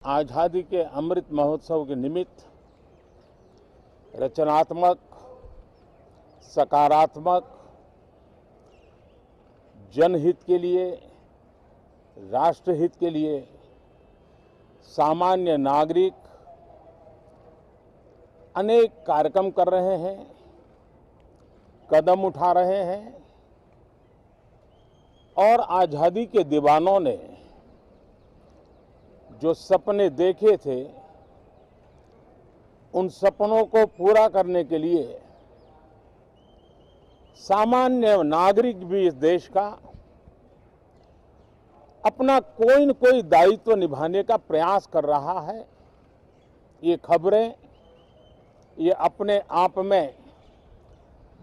आज़ादी के अमृत महोत्सव के निमित्त रचनात्मक, सकारात्मक, जनहित के लिए, राष्ट्रहित के लिए सामान्य नागरिक अनेक कार्यक्रम कर रहे हैं, कदम उठा रहे हैं और आज़ादी के दीवानों ने जो सपने देखे थे, उन सपनों को पूरा करने के लिए सामान्य नागरिक भी इस देश का अपना कोई न कोई दायित्व निभाने का प्रयास कर रहा है। ये खबरें ये अपने आप में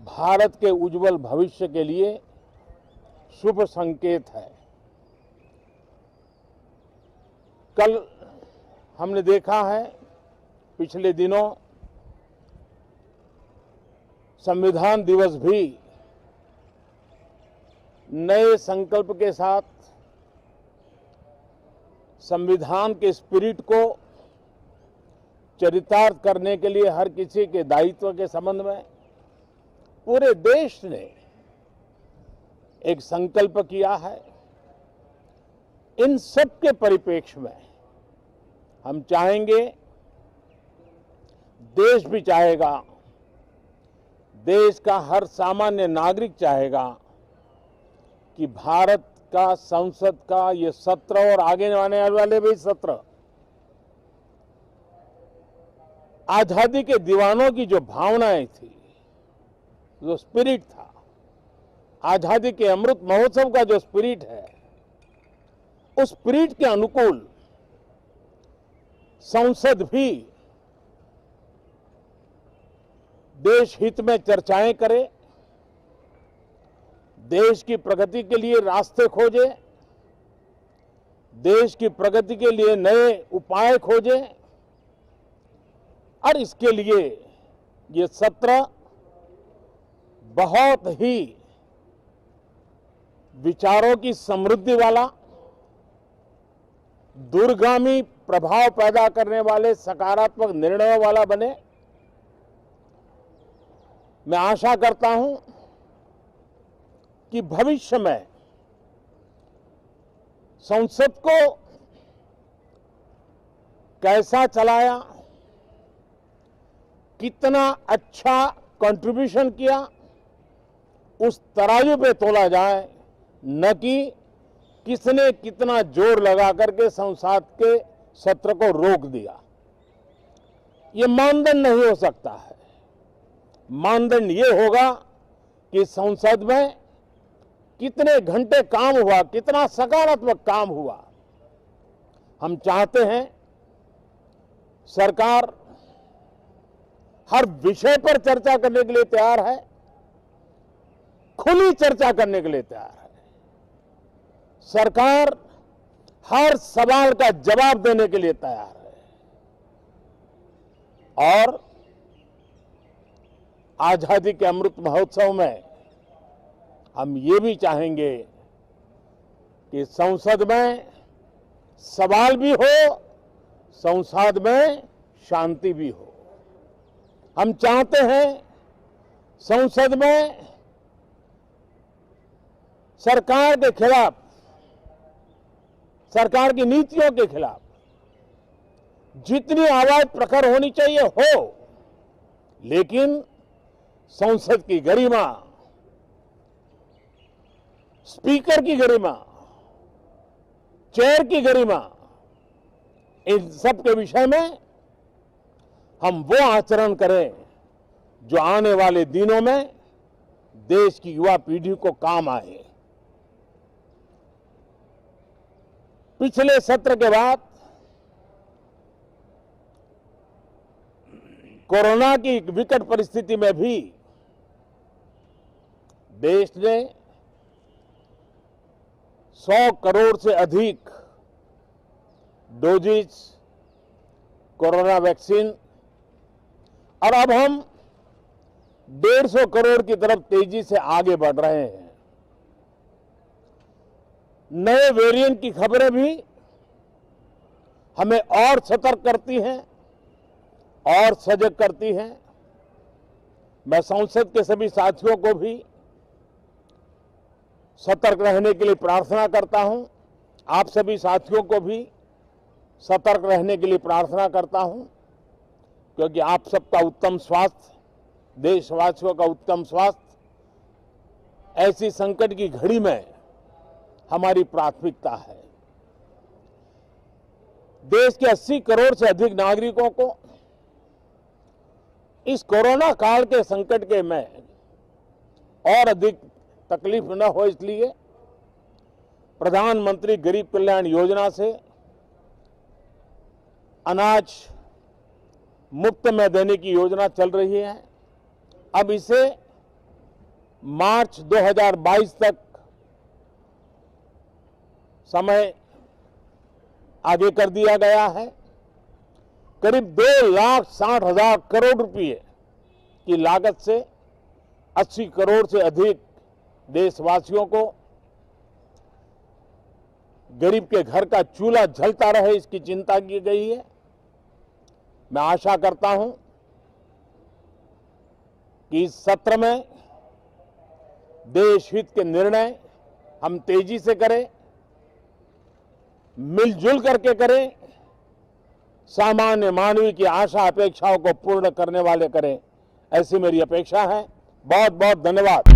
भारत के उज्जवल भविष्य के लिए शुभ संकेत है। कल हमने देखा है, पिछले दिनों संविधान दिवस भी नए संकल्प के साथ संविधान के स्पिरिट को चरितार्थ करने के लिए हर किसी के दायित्व के संबंध में पूरे देश ने एक संकल्प किया है। इन सब के परिप्रेक्ष्य में हम चाहेंगे, देश भी चाहेगा, देश का हर सामान्य नागरिक चाहेगा कि भारत का संसद का ये सत्र और आगे आने वाले भी सत्र आजादी के दीवानों की जो भावनाएं थी, जो स्पिरिट था, आजादी के अमृत महोत्सव का जो स्पिरिट है, उस स्पिरिट के अनुकूल संसद भी देश हित में चर्चाएं करे, देश की प्रगति के लिए रास्ते खोजे, देश की प्रगति के लिए नए उपाय खोजे और इसके लिए ये सत्र बहुत ही विचारों की समृद्धि वाला, दूरगामी प्रभाव पैदा करने वाले सकारात्मक निर्णयों वाला बने। मैं आशा करता हूं कि भविष्य में संसद को कैसा चलाया, कितना अच्छा कंट्रीब्यूशन किया, उस तराजू पे तोला जाए, न कि किसने कितना जोर लगा करके संसद के सत्र को रोक दिया। ये मानदंड नहीं हो सकता है। मानदंड ये होगा कि संसद में कितने घंटे काम हुआ, कितना सकारात्मक काम हुआ। हम चाहते हैं सरकार हर विषय पर चर्चा करने के लिए तैयार है, खुली चर्चा करने के लिए तैयार है। सरकार हर सवाल का जवाब देने के लिए तैयार है और आजादी के अमृत महोत्सव में हम ये भी चाहेंगे कि संसद में सवाल भी हो, संसद में शांति भी हो। हम चाहते हैं संसद में सरकार के खिलाफ, सरकार की नीतियों के खिलाफ जितनी आवाज प्रखर होनी चाहिए हो, लेकिन संसद की गरिमा, स्पीकर की गरिमा, चेयर की गरिमा, इन सब के विषय में हम वो आचरण करें जो आने वाले दिनों में देश की युवा पीढ़ी को काम आए। पिछले सत्र के बाद कोरोना की विकट परिस्थिति में भी देश ने 100 करोड़ से अधिक डोजेज कोरोना वैक्सीन और अब हम 150 करोड़ की तरफ तेजी से आगे बढ़ रहे हैं। नए वेरिएंट की खबरें भी हमें और सतर्क करती हैं और सजग करती हैं। मैं संसद के सभी साथियों को भी सतर्क रहने के लिए प्रार्थना करता हूं। आप सभी साथियों को भी सतर्क रहने के लिए प्रार्थना करता हूं, क्योंकि आप सबका उत्तम स्वास्थ्य, देशवासियों का उत्तम स्वास्थ्य ऐसी संकट की घड़ी में हमारी प्राथमिकता है। देश के 80 करोड़ से अधिक नागरिकों को इस कोरोना काल के संकट के में और अधिक तकलीफ न हो, इसलिए प्रधानमंत्री गरीब कल्याण योजना से अनाज मुफ्त में देने की योजना चल रही है। अब इसे मार्च 2022 तक समय आगे कर दिया गया है। करीब 2,60,000 करोड़ रुपए की लागत से 80 करोड़ से अधिक देशवासियों को गरीब के घर का चूल्हा जलता रहे, इसकी चिंता की गई है। मैं आशा करता हूं कि इस सत्र में देश हित के निर्णय हम तेजी से करें, मिलजुल करके करें, सामान्य मानवीय की आशा अपेक्षाओं को पूर्ण करने वाले करें, ऐसी मेरी अपेक्षा है। बहुत बहुत धन्यवाद।